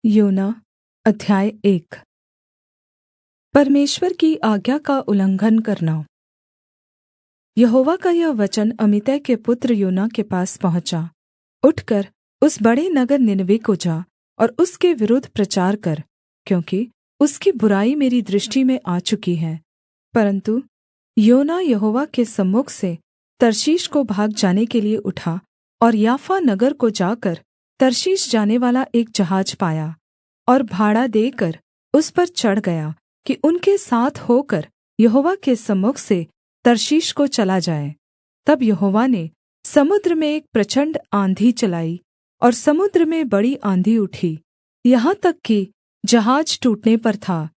योना अध्याय 1। परमेश्वर की आज्ञा का उल्लंघन करना। यहोवा का यह वचन अमित्तै के पुत्र योना के पास पहुँचा। उठकर उस बड़े नगर निनवे को जा और उसके विरुद्ध प्रचार कर, क्योंकि उसकी बुराई मेरी दृष्टि में आ चुकी है। परन्तु योना यहोवा के सम्मुख से तर्शीश को भाग जाने के लिए उठा और याफा नगर को जाकर तर्शीश जानेवाला एक जहाज पाया और भाड़ा देकर उस पर चढ़ गया कि उनके साथ होकर यहोवा के सम्मुख से तर्शीश को चला जाए। तब यहोवा ने समुद्र में एक प्रचण्ड आँधी चलाई और समुद्र में बड़ी आँधी उठी, यहाँ तक कि जहाज टूटने पर था।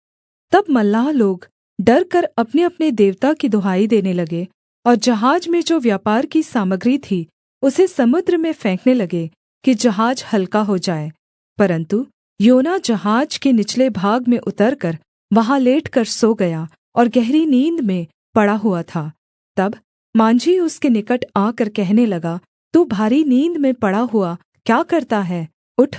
तब मल्लाह लोग डरकर अपने-अपने देवता की दुहाई देने लगे और जहाज में जो व्यापार की सामग्री थी उसे समुद्र में फेंकने लगे कि जहाज हल्का हो जाए। परन्तु योना जहाज के निचले भाग में उतरकर वहाँ लेटकर सो गया और गहरी नींद में पड़ा हुआ था। तब माँझी उसके निकट आकर कहने लगा, तू भारी नींद में पड़ा हुआ क्या करता है? उठ,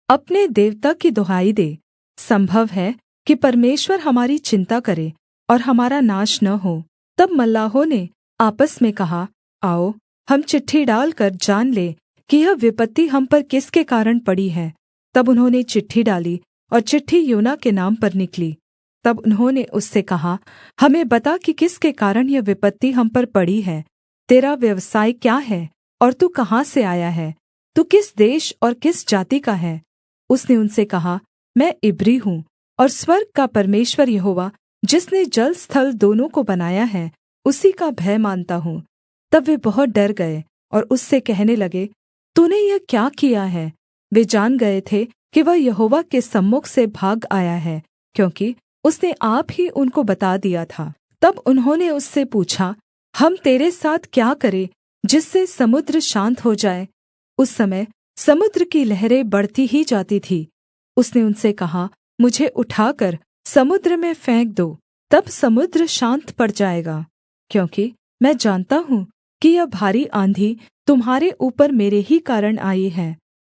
अपने देवता की दुहाई दे। सम्भव है कि परमेश्वर हमारी चिन्ता करे और हमारा नाश न हो। तब मल्लाहों ने आपस में कहा, आओ हम चिट्ठी डालकर जान लें कि यह विपत्ति हम पर किसके कारण पड़ी है। तब उन्होंने चिट्ठी डाली और चिट्ठी योना के नाम पर निकली। तब उन्होंने उससे कहा, हमें बता कि किसके कारण यह विपत्ति हम पर पड़ी है। तेरा व्यवसाय क्या है और तू कहाँ से आया है? तू किस देश और किस जाति का है? उसने उनसे कहा, मैं इब्री हूँ और स्वर्ग का परमेश्वर यहोवा जिसने जल स्थल दोनों को बनाया है उसी का भय मानता हूँ। तब वे बहुत डर गए और उससे कहने लगे, तूने यह क्या किया है? वे जान गए थे कि वह यहोवा के सम्मुख से भाग आया है, क्योंकि उसने आप ही उनको बता दिया था। तब उन्होंने उससे पूछा, हम तेरे साथ क्या करें जिससे समुद्र शान्त हो जाए? उस समय समुद्र की लहरें बढ़ती ही जाती थी। उसने उनसे कहा, मुझे उठाकर समुद्र में फेंक दो, तब समुद्र शान्त पड़ जाएगा। क्योंकि मैं जानता हूँ कि यह भारी आँधी तुम्हारे ऊपर मेरे ही कारण आई है।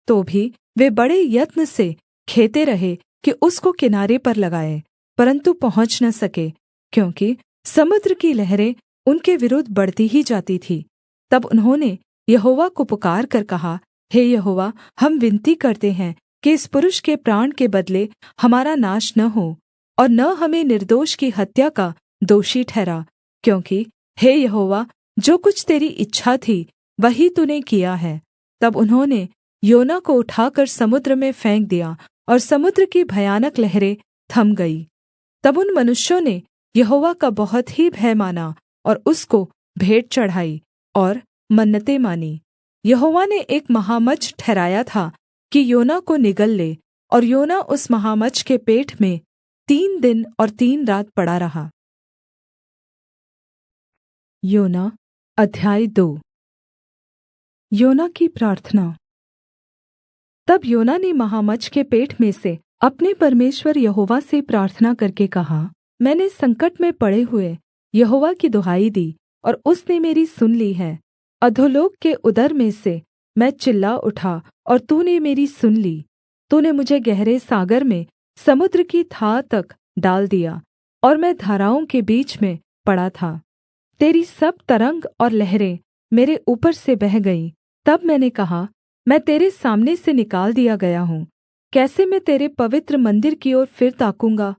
तो भी वे बड़े यत्न से खेते रहे कि उसको किनारे पर लगाएँ, परन्तु पहुँच न सके, क्योंकि समुद्र की लहरें उनके विरुद्ध बढ़ती ही जाती थी। तब उन्होंने यहोवा को पुकारकर कहा, हे यहोवा, हम विनती करते हैं कि इस पुरुष के प्राण के बदले हमारा नाश न हो और न हमें निर्दोष की हत्या का दोषी ठहरा, क्योंकि हे यहोवा, जो कुछ तेरी इच्छा थी वही तूने किया है। तब उन्होंने योना को उठाकर समुद्र में फेंक दिया और समुद्र की भयानक लहरें थम गई। तब उन मनुष्यों ने यहोवा का बहुत ही भय माना और उसको भेंट चढ़ाई और मन्नतें मानी। यहोवा ने एक महामच्छ ठहराया था कि योना को निगल ले, और योना उस महामच्छ के पेट में 3 दिन और 3 रात पड़ा रहा। योना अध्याय 2। योना की प्रार्थना। तब योना ने महामच्छ के पेट में से अपने परमेश्वर यहोवा से प्रार्थना करके कहा, मैंने संकट में पड़े हुए यहोवा की दुहाई दी और उसने मेरी सुन ली है। अधोलोक के उदर में से मैं चिल्ला उठा और तूने मेरी सुन ली। तूने मुझे गहरे सागर में समुद्र की थाह तक डाल दिया और मैं धाराओं के बीच में पड़ा था। तेरी सब तरंग और लहरें मेरे ऊपर से बह गईं। तब मैंने कहा, मैं तेरे सामने से निकाल दिया गया हूँ, कैसे मैं तेरे पवित्र मंदिर की ओर फिर ताकूँगा?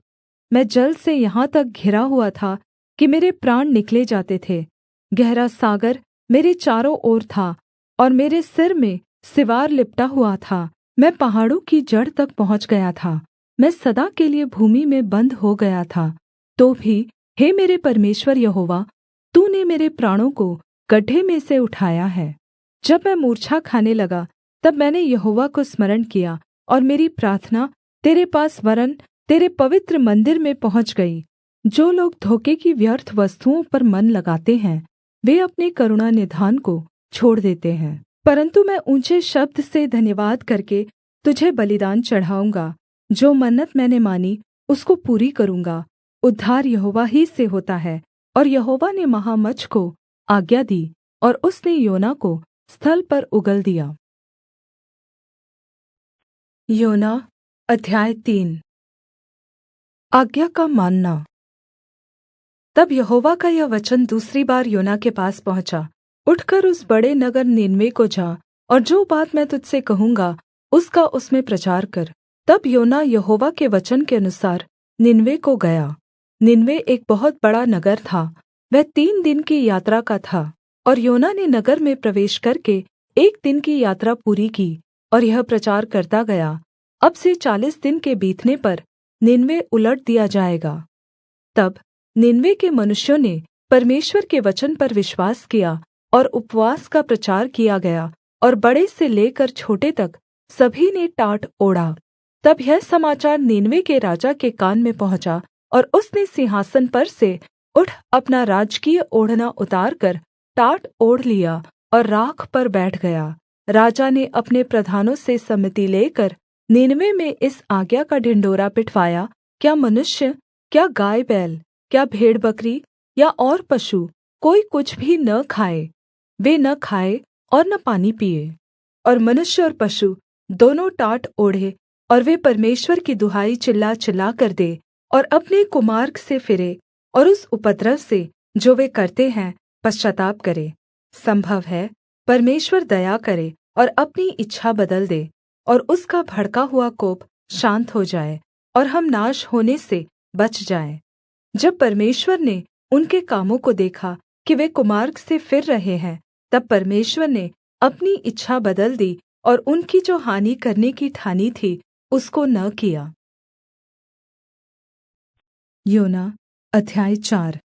मैं जल से यहाँ तक घिरा हुआ था कि मेरे प्राण निकले जाते थे। गहरा सागर मेरे चारों ओर था और मेरे सिर में सिवार लिपटा हुआ था। मैं पहाड़ों की जड़ तक पहुँच गया था। मैं सदा के लिए भूमि में बन्द हो गया था। तो भी हे मेरे परमेश्वर यहोवा, तूने मेरे प्राणों को गड्ढे में से उठाया है। जब मैं मूर्छा खाने लगा तब मैंने यहोवा को स्मरण किया और मेरी प्रार्थना तेरे पास वरन् तेरे पवित्र मंदिर में पहुँच गई। जो लोग धोखे की व्यर्थ वस्तुओं पर मन लगाते हैं वे अपने करुणा निधान को छोड़ देते हैं। परन्तु मैं ऊँचे शब्द से धन्यवाद करके तुझे बलिदान चढ़ाऊँगा। जो मन्नत मैंने मानी उसको पूरी करूँगा। उद्धार यहोवा ही से होता है। और यहोवा ने महामच्छ को आज्ञा दी और उसने योना को स्थल पर उगल दिया। योना अध्याय 3। आज्ञा का मानना। तब यहोवा का यह वचन दूसरी बार योना के पास पहुँचा, उठकर उस बड़े नगर नीनवे को जा, और जो बात मैं तुझसे कहूँगा उसका उसमें प्रचार कर। तब योना यहोवा के वचन के अनुसार नीनवे को गया। नीनवे एक बहुत बड़ा नगर था, वह 3 दिन की यात्रा का था। और योना ने नगर में प्रवेश करके 1 दिन की यात्रा पूरी की, और यह प्रचार करता गया, अब से 40 दिन के बीतने पर नीनवे उलट दिया जाएगा। तब नीनवे के मनुष्यों ने परमेश्वर के वचन पर विश्वास किया, और उपवास का प्रचार किया गया, और बड़े से लेकर छोटे तक सभी ने टाट ओढ़ा। तब यह समाचार नीनवे के राजा के कान में पहुँचा, और उसने सिंहासन पर से उठ अपना राजकीय ओढ़ना उतारकर टाट ओढ़ लिया, और राख पर बैठ गया। राजा ने अपने प्रधानों से सम्मति लेकर नीनवे में इस आज्ञा का ढिंढोरा पिटवाया, क्या मनुष्य, क्या गाय बैल, क्या भेड़ बकरी या और पशु कोई कुछ भी न खाए। वे न खाए और न पानी पिए। और मनुष्य और पशु दोनों टाट ओढ़े, और वे परमेश्वर की दुहाई चिल्ला चिल्ला कर दे, और अपने कुमार्ग से फिरे, और उस उपद्रव से जो वे करते हैं पश्चाताप करे। संभव है परमेश्वर दया करे और अपनी इच्छा बदल दे, और उसका भड़का हुआ कोप शान्त हो जाए, और हम नाश होने से बच जाएँ। जब परमेश्वर ने उनके कामों को देखा कि वे कुमार्ग से फिर रहे हैं, तब परमेश्वर ने अपनी इच्छा बदल दी, और उनकी जो हानि करने की ठानी थी उसको न किया। योना अध्याय 4।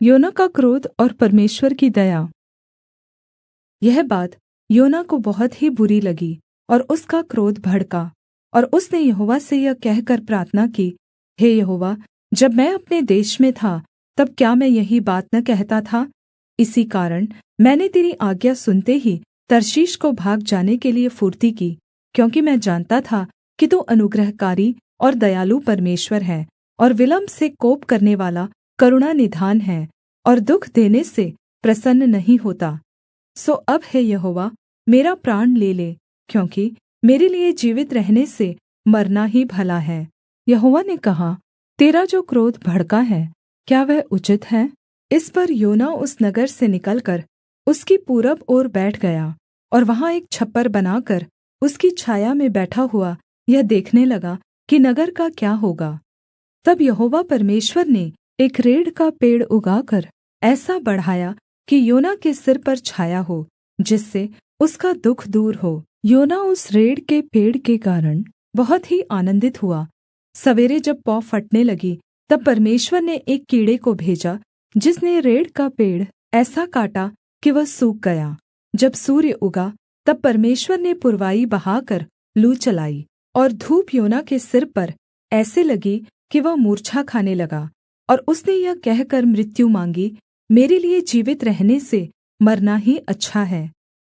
योना का क्रोध और परमेश्वर की दया। यह बात योना को बहुत ही बुरी लगी, और उसका क्रोध भड़का, और उसने यहोवा से यह कहकर प्रार्थना की, हे यहोवा, जब मैं अपने देश में था तब क्या मैं यही बात न कहता था? इसी कारण मैंने तेरी आज्ञा सुनते ही तर्शीश को भाग जाने के लिए फुर्ती की, क्योंकि मैं जानता था कि तू अनुग्रहकारी और दयालु परमेश्वर है, और विलम्ब से कोप करनेवाला करुणा निधान है, और दुःख देने से प्रसन्न नहीं होता। सो अब हे यहोवा, मेरा प्राण ले ले, क्योंकि मेरे लिए जीवित रहने से मरना ही भला है। यहोवा ने कहा, तेरा जो क्रोध भड़का है, क्या वह उचित है? इस पर योना उस नगर से निकलकर उसकी पूरब ओर बैठ गया, और वहाँ एक छप्पर बनाकर उसकी छाया में बैठा हुआ यह देखने लगा कि नगर का क्या होगा। तब यहोवा परमेश्वर ने एक रेड़ का पेड़ उगाकर ऐसा बढ़ाया कि योना के सिर पर छाया हो, जिससे उसका दुःख दूर हो। योना उस रेड़ के पेड़ के कारण बहुत ही आनन्दित हुआ। सवेरे जब पौ फटने लगी, तब परमेश्वर ने एक कीड़े को भेजा, जिसने रेड़ का पेड़ ऐसा काटा कि वह सूख गया। जब सूर्य उगा, तब परमेश्वर ने पुरवाई बहाकर लू चलाई, और धूप योना के सिर पर ऐसे लगी कि वह मूर्छा खाने लगा, और उसने यह कहकर मृत्यु माँगी, मेरे लिए जीवित रहने से मरना ही अच्छा है।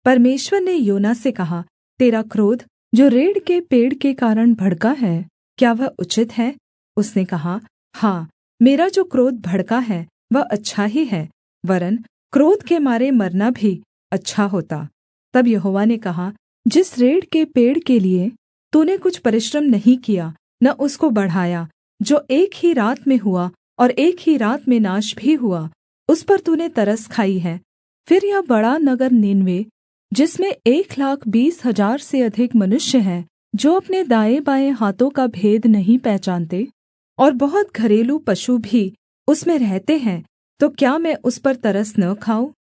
परमेश्वर ने योना से कहा, तेरा क्रोध जो रेड़ के पेड़ के कारण भड़का है, क्या वह उचित है? उसने कहा, हाँ, मेरा जो क्रोध भड़का है वह अच्छा ही है, वरन् क्रोध के मारे मरना भी अच्छा होता। तब यहोवा ने कहा, जिस रेड़ के पेड़ के लिए तूने कुछ परिश्रम नहीं किया न उसको बढ़ाया, जो एक ही रात में हुआ और एक ही रात में नाश भी हुआ, उस पर तूने तरस खाई है। फिर यह बड़ा नगर नीनवे, जिसमें 1,20,000 से अधिक मनुष्य हैं, जो अपने दाएं बाएं हाथों का भेद नहीं पहचानते, और बहुत घरेलू पशु भी उसमें रहते हैं, तो क्या मैं उस पर तरस न खाऊँ?